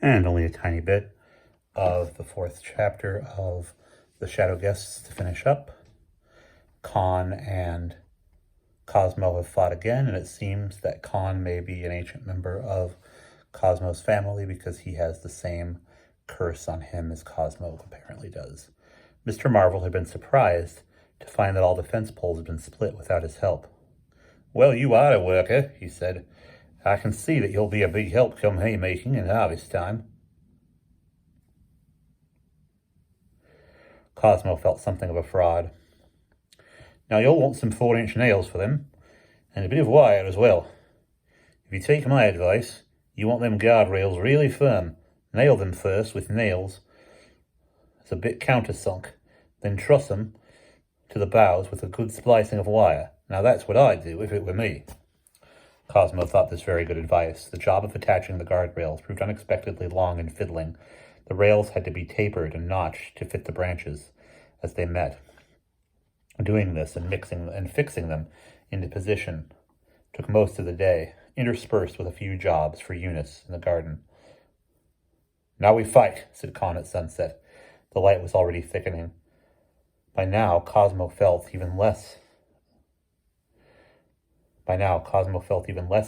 And only a tiny bit of the fourth chapter of The Shadow Guests to finish up. Khan and Cosmo have fought again, and it seems that Khan may be an ancient member of Cosmo's family because he has the same curse on him as Cosmo apparently does. Mr. Marvel had been surprised to find that all the fence poles had been split without his help. "Well, you are a worker," he said. "I can see that you'll be a big help come haymaking and harvest time." Cosmo felt something of a fraud. "Now you'll want some 4-inch nails for them, and a bit of wire as well. If you take my advice, you want them guardrails really firm. Nail them first with nails. It's a bit countersunk. Then truss them to the boughs with a good splicing of wire. Now that's what I'd do if it were me." Cosmo thought this very good advice. The job of attaching the guardrails proved unexpectedly long and fiddling. The rails had to be tapered and notched to fit the branches as they met. Doing this and fixing them into position took most of the day, interspersed with a few jobs for Eunice in the garden. "Now we fight," said Khan at sunset. The light was already thickening. By now, Cosmo felt even less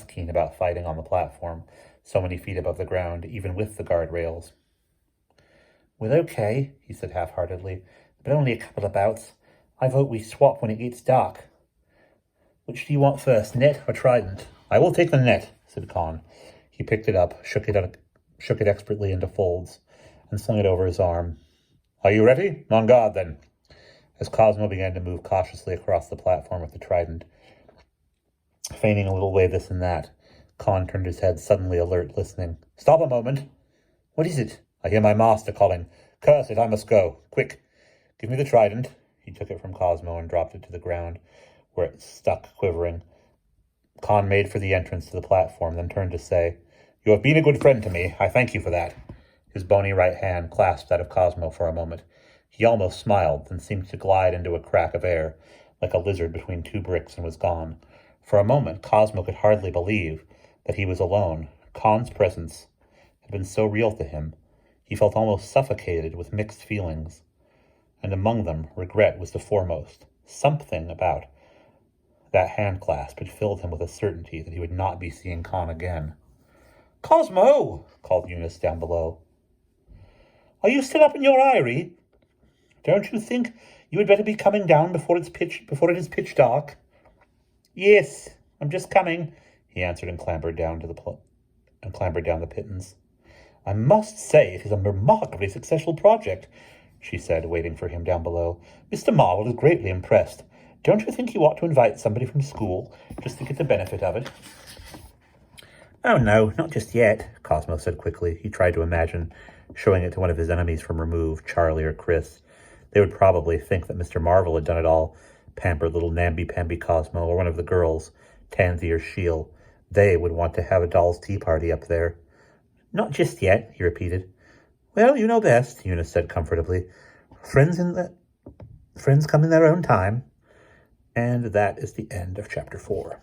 keen about fighting on the platform, so many feet above the ground, even with the guardrails. "Well, okay," he said half-heartedly, "but only a couple of bouts. I vote we swap when it gets dark. Which do you want first, net or trident?" "I will take the net," said Khan. He picked it up, shook it expertly into folds, and slung it over his arm. "Are you ready? On guard, then." As Cosmo began to move cautiously across the platform with the trident, feigning a little way this and that, Khan turned his head, suddenly alert, listening. "Stop a moment." "What is it?" "I hear my master calling. Curse it, I must go. Quick, give me the trident." He took it from Cosmo and dropped it to the ground, where it stuck, quivering. Khan made for the entrance to the platform, then turned to say, "You have been a good friend to me. I thank you for that." His bony right hand clasped that of Cosmo for a moment. He almost smiled, then seemed to glide into a crack of air, like a lizard between two bricks, and was gone. For a moment, Cosmo could hardly believe that he was alone. Khan's presence had been so real to him. He felt almost suffocated with mixed feelings, and among them, regret was the foremost. Something about that hand-clasp had filled him with a certainty that he would not be seeing Khan again. "Cosmo!" called Eunice down below. "Are you still up in your eyrie? Don't you think you had better be coming down before it is pitch dark?" "Yes, I'm just coming," he answered and clambered down the pittance. "I must say it is a remarkably successful project," she said, waiting for him down below. "Mr. Marvel is greatly impressed. Don't you think you ought to invite somebody from school just to get the benefit of it?" "Oh, no, not just yet," Cosmo said quickly. He tried to imagine showing it to one of his enemies from Remove, Charlie or Chris. They would probably think that Mr. Marvel had done it all. Pampered little namby-pamby Cosmo, or one of the girls, Tansy or Shiel. They would want to have a doll's tea party up there. "Not just yet," he repeated. "Well, you know best," Eunice said comfortably. Friends come in their own time." And that is the end of Chapter 4.